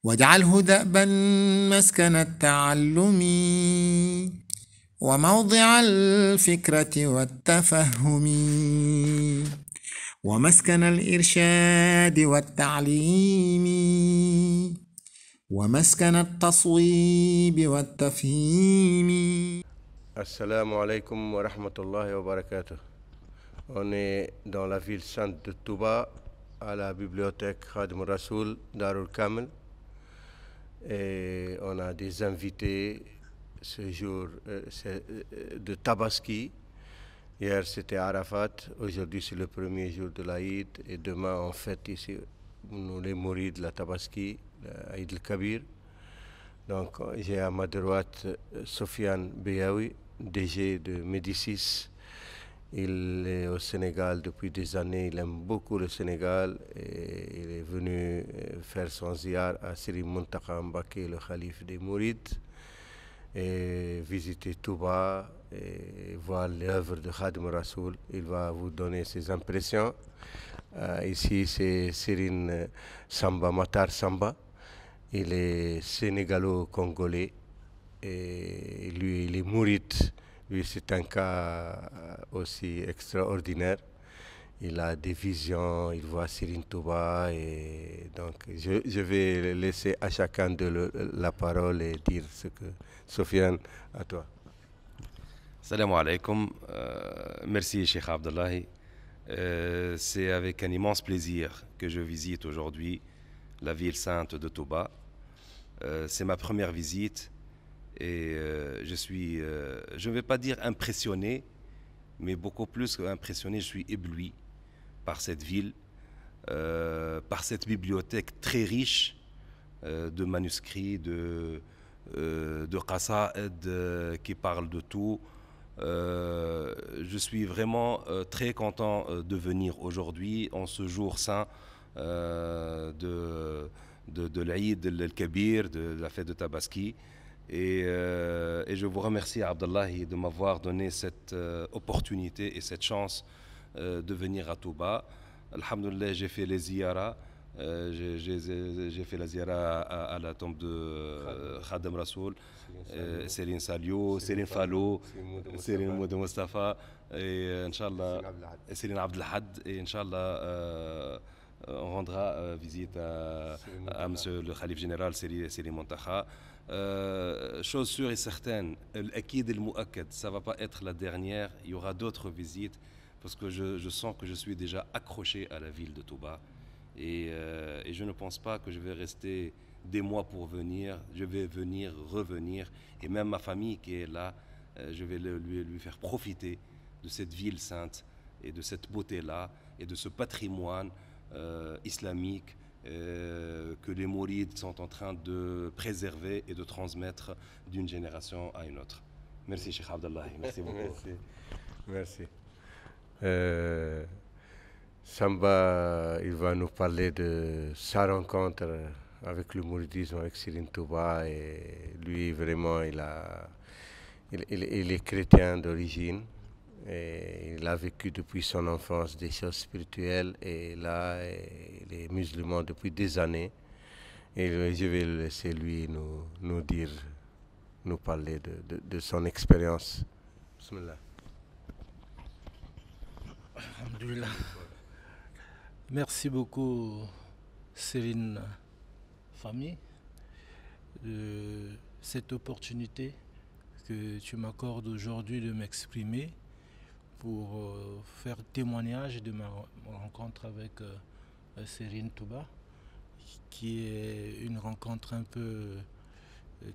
واجعله دأبا مسكن التعلم وموضع الفكرة والتفهم ومسكن الإرشاد والتعليم ومسكن التصويب والتفهيم. Assalamu alaikum wa rahmatullahi wa barakatuh. On est dans la ville sainte de Touba, à la bibliothèque Khadim Rasoul Darul Kamel. Et on a des invités ce jour de Tabaski. Hier c'était Arafat, aujourd'hui c'est le premier jour de l'Aïd. Et demain on fête ici nous les mourides de la Tabaski, l'Aïd el-Kabir. Donc j'ai à ma droite Sofiane Beyaoui, DG de Médicis. Il est au Sénégal depuis des années, il aime beaucoup le Sénégal et il est venu faire son ziar à Serigne Mountakha Mbacké, le khalife des Mourides, et visiter Touba et voir l'œuvre de Khadim Rasoul. Il va vous donner ses impressions. Ici c'est Serigne Samba Matar Samba. Il est sénégalo-congolais et lui, il est mouride. Lui, c'est un cas aussi extraordinaire. Il a des visions, il voit Serigne Touba et donc je vais laisser à chacun de la parole et dire ce que... Sofiane, à toi. Salam alaikum. Merci, Cheikh Abdullahi. C'est avec un immense plaisir que je visite aujourd'hui la ville sainte de Touba. C'est ma première visite et je suis, je ne vais pas dire impressionné, mais beaucoup plus qu'impressionné, je suis ébloui par cette ville, par cette bibliothèque très riche de manuscrits, de qasaïd qui parlent de tout. Je suis vraiment très content de venir aujourd'hui en ce jour saint de l'Aïd el-Kabir, de la fête de Tabaski. Et je vous remercie, Abdullahi, de m'avoir donné cette opportunité et cette chance de venir à Touba. Alhamdulillah, j'ai fait les ziyaras. J'ai fait la ziyara à la tombe de Khadim Rasoul, Serigne Saliou, Serigne Fallo, Serigne Moudou Mustafa, et Inch'Allah, Serigne Abdelhad, et Inch'Allah, on rendra visite à monsieur le Khalif général Serigne Mountakha. Chose sûre et certaine, l'Akid et le Mouakad, ça ne va pas être la dernière, il y aura d'autres visites, parce que je sens que je suis déjà accroché à la ville de Touba. Et je ne pense pas que je vais rester des mois pour venir. Je vais venir, revenir. Et même ma famille qui est là, je vais lui faire profiter de cette ville sainte et de cette beauté-là et de ce patrimoine islamique que les mourides sont en train de préserver et de transmettre d'une génération à une autre. Merci, Cheikh Abdallahi. Merci beaucoup. Merci. Samba, il va nous parler de sa rencontre avec le mouridisme, avec Serigne Touba. Et lui, vraiment, il est chrétien d'origine. Et il a vécu depuis son enfance des choses spirituelles. Et là, il est musulman depuis des années. Et je vais le laisser lui nous parler de son expérience. Bismillah. Alhamdulillah. Merci beaucoup, Céline Famille, de cette opportunité que tu m'accordes aujourd'hui de m'exprimer pour faire témoignage de ma rencontre avec Serigne Touba, qui est une rencontre un peu,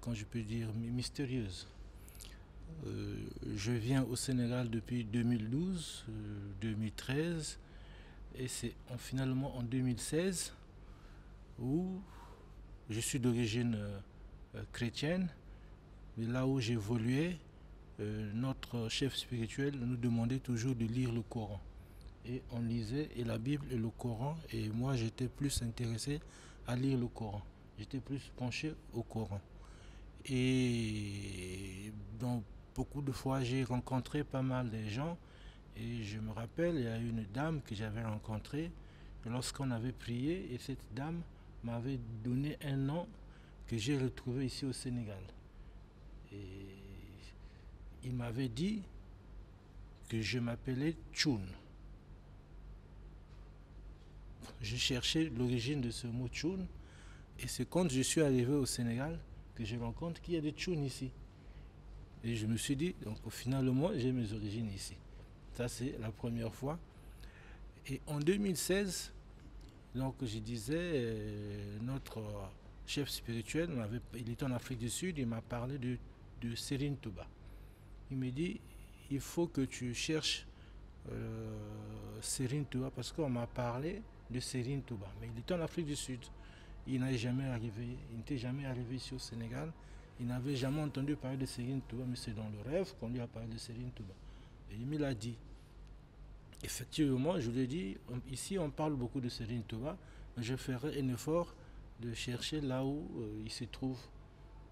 quand je peux dire, mystérieuse. Je viens au Sénégal depuis 2012, 2013. Et c'est finalement en 2016 où je suis d'origine chrétienne, mais là où j'évoluais, notre chef spirituel nous demandait toujours de lire le Coran. Et on lisait et la Bible et le Coran, et moi j'étais plus intéressé à lire le Coran. J'étais plus penché au Coran. Et donc beaucoup de fois j'ai rencontré pas mal de gens. Et je me rappelle, il y a une dame que j'avais rencontrée lorsqu'on avait prié, et cette dame m'avait donné un nom que j'ai retrouvé ici au Sénégal. Et il m'avait dit que je m'appelais Tchoun. Je cherchais l'origine de ce mot Tchoun, et c'est quand je suis arrivé au Sénégal que je rencontre qu'il y a des Tchoun ici. Et je me suis dit, donc finalement, j'ai mes origines ici. Ça, c'est la première fois. Et en 2016, donc je disais, notre chef spirituel, il était en Afrique du Sud, il m'a parlé de Serigne Touba. Il me dit, il faut que tu cherches Serigne Touba, parce qu'on m'a parlé de Serigne Touba. Mais il était en Afrique du Sud. Il n'était jamais arrivé ici au Sénégal. Il n'avait jamais entendu parler de Serigne Touba, mais c'est dans le rêve qu'on lui a parlé de Serigne Touba. Et il me l'a dit. Effectivement, je lui ai dit, ici on parle beaucoup de Serigne Touba, mais je ferai un effort de chercher là où il se trouve.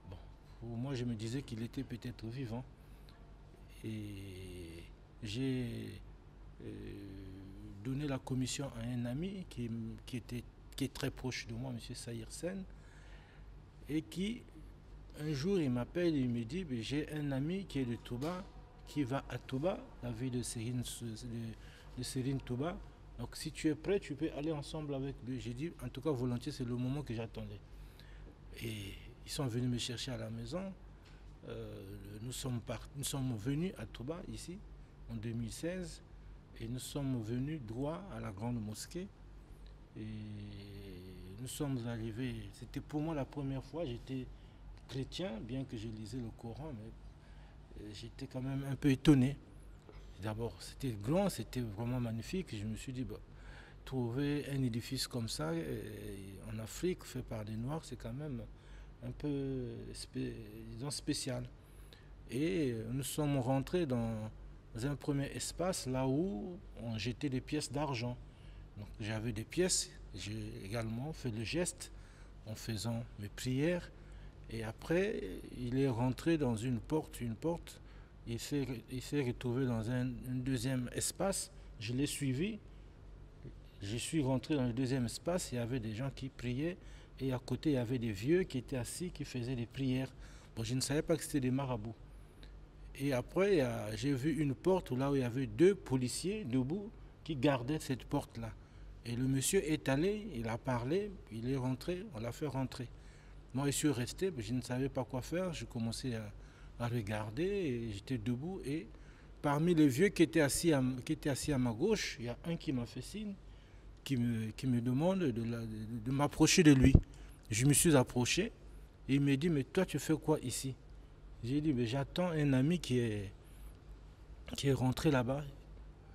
Bon, pour moi, je me disais qu'il était peut-être vivant. Et j'ai donné la commission à un ami qui est très proche de moi, M. Sahir Sen, et qui, un jour, il m'appelle et il me dit, j'ai un ami qui est de Touba, qui va à Touba, la ville de Serigne Touba. Donc si tu es prêt, tu peux aller ensemble avec lui. J'ai dit, en tout cas volontiers, c'est le moment que j'attendais. Et ils sont venus me chercher à la maison. Nous sommes venus à Touba, ici, en 2016, et nous sommes venus droit à la grande mosquée. Et nous sommes arrivés, c'était pour moi la première fois, j'étais chrétien, bien que je lisais le Coran, mais j'étais quand même un peu étonné. D'abord, c'était grand, c'était vraiment magnifique. Je me suis dit, trouver un édifice comme ça en Afrique, fait par des Noirs, c'est quand même un peu spécial. Et nous sommes rentrés dans un premier espace, là où on jetait des pièces d'argent. Donc j'avais des pièces, j'ai également fait le geste en faisant mes prières. Et après, il est rentré dans une porte. Il s'est retrouvé dans un deuxième espace. Je l'ai suivi. Je suis rentré dans le deuxième espace. Il y avait des gens qui priaient. Et à côté, il y avait des vieux qui étaient assis, qui faisaient des prières. Bon, je ne savais pas que c'était des marabouts. Et après, j'ai vu une porte là où il y avait 2 policiers debout qui gardaient cette porte-là. Et le monsieur est allé, il a parlé, il est rentré, on l'a fait rentrer. Moi, je suis resté, je ne savais pas quoi faire. Je commençais à regarder, et j'étais debout. Et parmi les vieux qui étaient assis à ma gauche, il y a un qui m'a fait signe, qui me demande de m'approcher de lui. Je me suis approché, et il me dit, mais toi, tu fais quoi ici? J'ai dit, mais j'attends un ami qui est rentré là-bas.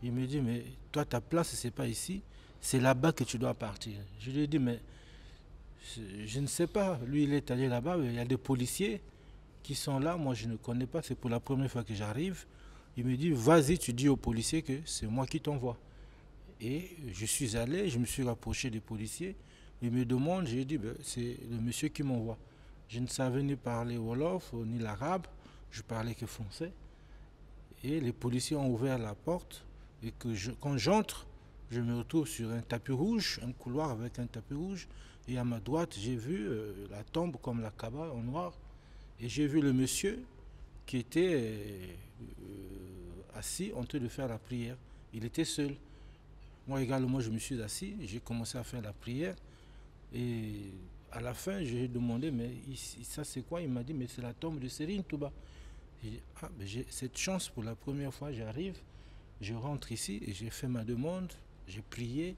Il me dit, mais toi, ta place, c'est pas ici, c'est là-bas que tu dois partir. Je lui ai dit, mais je ne sais pas. Lui, il est allé là-bas, il y a des policiers qui sont là, moi je ne connais pas, c'est pour la première fois que j'arrive. Il me dit, vas-y, tu dis aux policiers que c'est moi qui t'envoie. Et je suis allé, je me suis rapproché des policiers. Il me demande, j'ai dit, c'est le monsieur qui m'envoie. Je ne savais ni parler wolof, ni l'arabe, je parlais que français. Et les policiers ont ouvert la porte, et quand j'entre, je me retrouve sur un tapis rouge, un couloir avec un tapis rouge. Et à ma droite, j'ai vu la tombe comme la Kaaba en noir. Et j'ai vu le monsieur qui était assis en train de faire la prière. Il était seul. Moi également, je me suis assis, j'ai commencé à faire la prière. Et à la fin, j'ai demandé, mais ça c'est quoi? Il m'a dit, mais c'est la tombe de Serigne Touba. J'ai dit, j'ai cette chance pour la première fois, j'arrive, je rentre ici et j'ai fait ma demande, j'ai prié,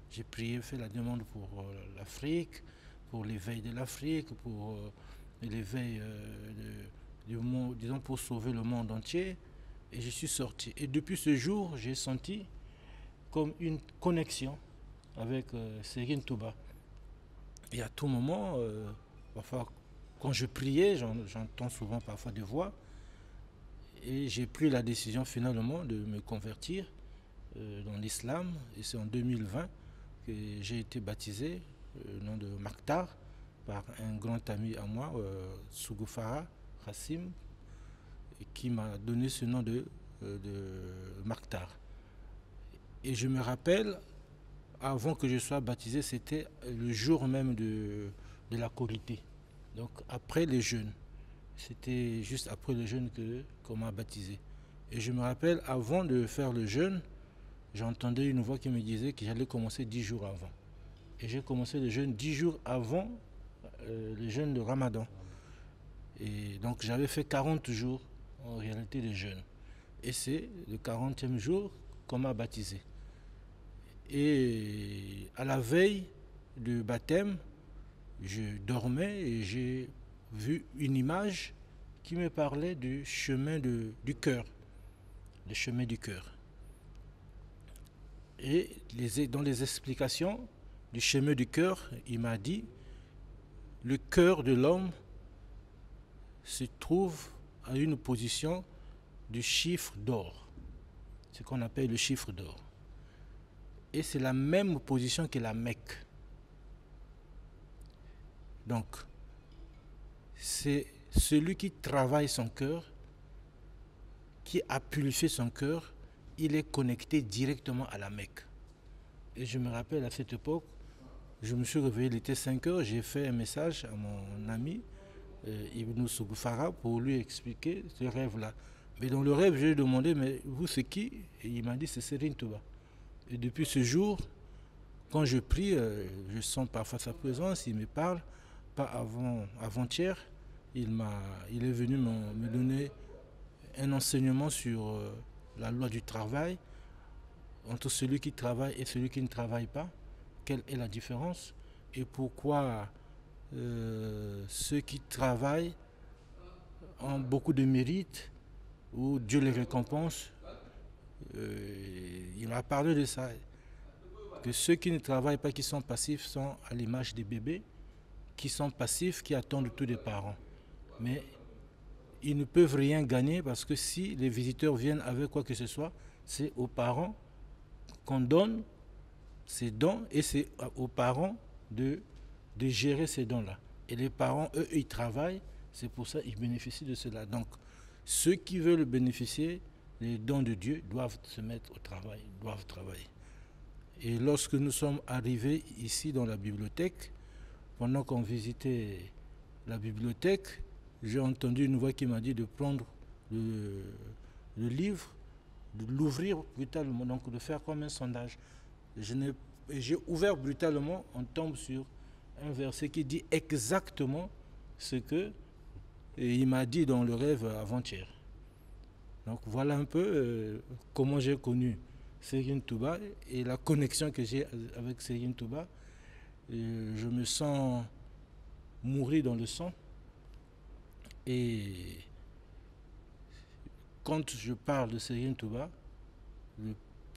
fait la demande pour l'Afrique, pour l'éveil de l'Afrique, pour l'éveil du monde, disons pour sauver le monde entier. Et je suis sorti. Et depuis ce jour, j'ai senti comme une connexion avec Serigne Touba. Et à tout moment, parfois, quand je priais, j'entends souvent parfois des voix. Et j'ai pris la décision finalement de me convertir dans l'islam. Et c'est en 2020 que j'ai été baptisé, au nom de Maktar, par un grand ami à moi, Sougoufara Hassim, qui m'a donné ce nom de Maktar. Et je me rappelle, avant que je sois baptisé, c'était le jour même de la Korité. Donc après les jeûnes. C'était juste après le jeûne qu'on m'a baptisé. Et je me rappelle, avant de faire le jeûne, j'entendais une voix qui me disait que j'allais commencer 10 jours avant. Et j'ai commencé le jeûne 10 jours avant le jeûne de Ramadan. Et donc j'avais fait 40 jours en réalité de jeûne. Et c'est le 40e jour qu'on m'a baptisé. Et à la veille du baptême, je dormais et j'ai vu une image qui me parlait du chemin du cœur. Le chemin du cœur. Et dans les explications du chemin du cœur, il m'a dit, le cœur de l'homme se trouve à une position du chiffre d'or, ce qu'on appelle le chiffre d'or. Et c'est la même position que la Mecque. Donc, c'est celui qui travaille son cœur, qui a purifié son cœur, il est connecté directement à la Mecque. Et je me rappelle à cette époque, je me suis réveillé, il était 5 heures, j'ai fait un message à mon ami Ibn Sougoufara pour lui expliquer ce rêve-là. Mais dans le rêve, je lui ai demandé, mais vous c'est qui? Et il m'a dit, c'est Serigne Touba. Et depuis ce jour, quand je prie, je sens parfois sa présence, il me parle. Pas avant-hier, il est venu me donner un enseignement sur la loi du travail, entre celui qui travaille et celui qui ne travaille pas. Quelle est la différence et pourquoi ceux qui travaillent ont beaucoup de mérite ou Dieu les récompense. Il m'a parlé de ça, que ceux qui ne travaillent pas, qui sont passifs, sont à l'image des bébés, qui sont passifs, qui attendent tout des parents. Mais ils ne peuvent rien gagner parce que si les visiteurs viennent avec quoi que ce soit, c'est aux parents qu'on donne ces dons et c'est aux parents de gérer ces dons-là. Et les parents, eux, ils travaillent, c'est pour ça qu'ils bénéficient de cela. Donc, ceux qui veulent bénéficier des dons de Dieu doivent se mettre au travail, doivent travailler. Et lorsque nous sommes arrivés ici dans la bibliothèque, pendant qu'on visitait la bibliothèque, j'ai entendu une voix qui m'a dit de prendre le livre, de l'ouvrir brutalement, donc de faire comme un sondage. J'ai ouvert brutalement, on tombe sur un verset qui dit exactement ce que il m'a dit dans le rêve avant-hier. Donc voilà un peu comment j'ai connu Serigne Touba et la connexion que j'ai avec Serigne Touba. Je me sens mourir dans le sang. Et quand je parle de Serigne Touba,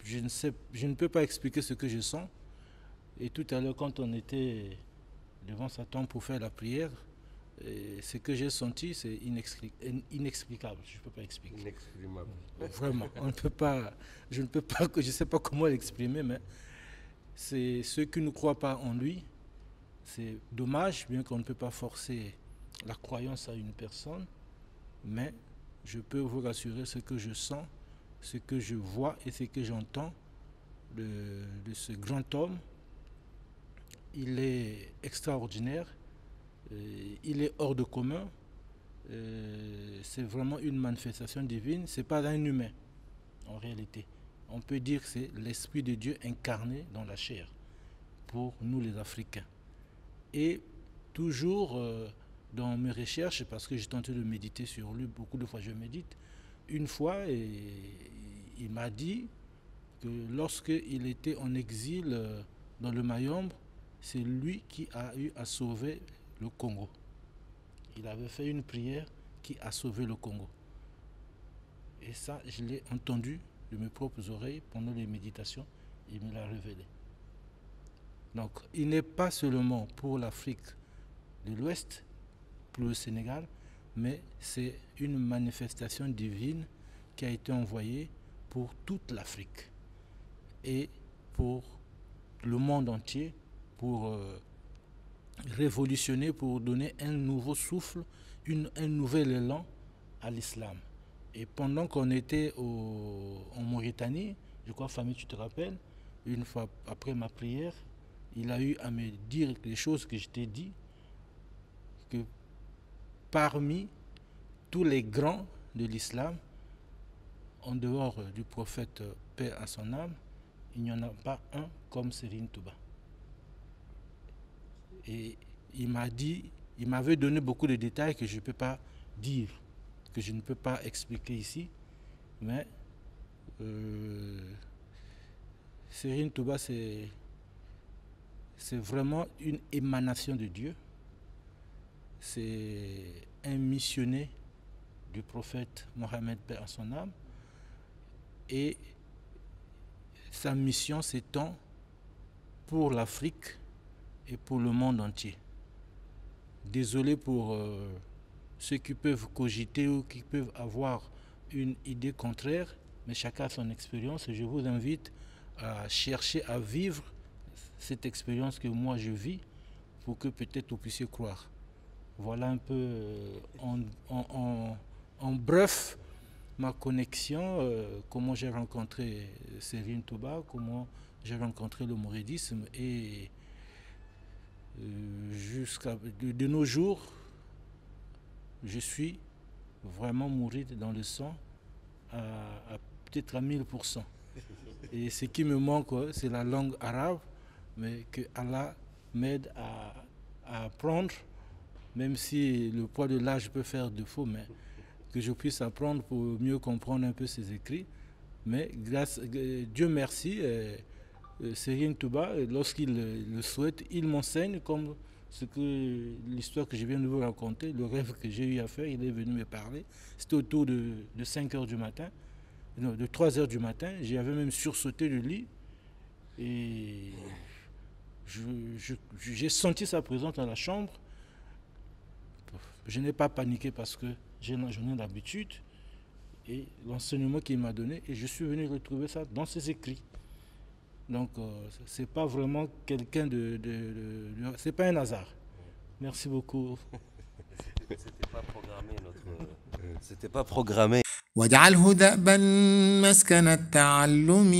je ne peux pas expliquer ce que je sens. Et tout à l'heure, quand on était devant sa tombe pour faire la prière, ce que j'ai senti, c'est inexplicable. Je ne peux pas expliquer. Inexprimable. Vraiment, je ne sais pas comment l'exprimer, mais c'est ceux qui ne croient pas en lui. C'est dommage, bien qu'on ne peut pas forcer la croyance à une personne, mais je peux vous rassurer ce que je sens, ce que je vois et ce que j'entends de ce grand homme. Il est extraordinaire, il est hors de commun, c'est vraiment une manifestation divine, c'est pas un humain en réalité. On peut dire que c'est l'Esprit de Dieu incarné dans la chair pour nous les Africains. Et toujours dans mes recherches, parce que j'ai tenté de méditer sur lui, beaucoup de fois je médite, une fois il m'a dit que lorsqu'il était en exil dans le Mayombe, c'est lui qui a eu à sauver le Congo. Il avait fait une prière qui a sauvé le Congo. Et ça, je l'ai entendu de mes propres oreilles pendant les méditations. Il me l'a révélé. Donc, il n'est pas seulement pour l'Afrique de l'Ouest, pour le Sénégal, mais c'est une manifestation divine qui a été envoyée pour toute l'Afrique et pour le monde entier, pour révolutionner, pour donner un nouveau souffle, un nouvel élan à l'islam. Et pendant qu'on était en Mauritanie, je crois, Famille, tu te rappelles, une fois après ma prière, il a eu à me dire les choses que je t'ai dit, que parmi tous les grands de l'islam, en dehors du prophète paix à son âme, il n'y en a pas un comme Serigne Touba. Et il m'avait donné beaucoup de détails que je ne peux pas dire, que je ne peux pas expliquer ici, mais Serigne Touba, c'est vraiment une émanation de Dieu. C'est un missionnaire du prophète Mohammed, paix à son âme, et sa mission s'étend pour l'Afrique et pour le monde entier. Désolé pour ceux qui peuvent cogiter ou qui peuvent avoir une idée contraire, mais chacun a son expérience et je vous invite à chercher à vivre cette expérience que moi je vis pour que peut-être vous puissiez croire. Voilà un peu en bref ma connexion, comment j'ai rencontré Serigne Touba, comment j'ai rencontré le mouridisme et jusqu'à de nos jours, je suis vraiment mouride dans le sang peut-être à 1000%. Et ce qui me manque, c'est la langue arabe, mais que Allah m'aide à apprendre, même si le poids de l'âge peut faire défaut, mais que je puisse apprendre pour mieux comprendre un peu ses écrits. Mais Dieu merci, Serigne Touba, lorsqu'il le souhaite, il m'enseigne comme l'histoire que je viens de vous raconter, le rêve que j'ai eu à faire, il est venu me parler. C'était autour de 5 heures du matin, non, de 3 heures du matin. J'avais même sursauté le lit et j'ai senti sa présence dans la chambre. Je n'ai pas paniqué parce que j'en ai l'habitude et l'enseignement qu'il m'a donné, et je suis venu retrouver ça dans ses écrits. Donc c'est pas vraiment quelqu'un c'est pas un hasard. Merci beaucoup. C'était pas programmé c'était pas programmé. واجعله دأبا مسكن التعلم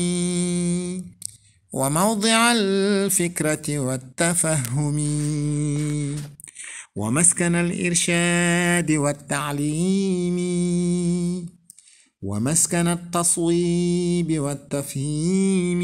وموضع الفكرة والتفهم ومسكن الإرشاد والتعليم ومسكن التصويب والتفهيم.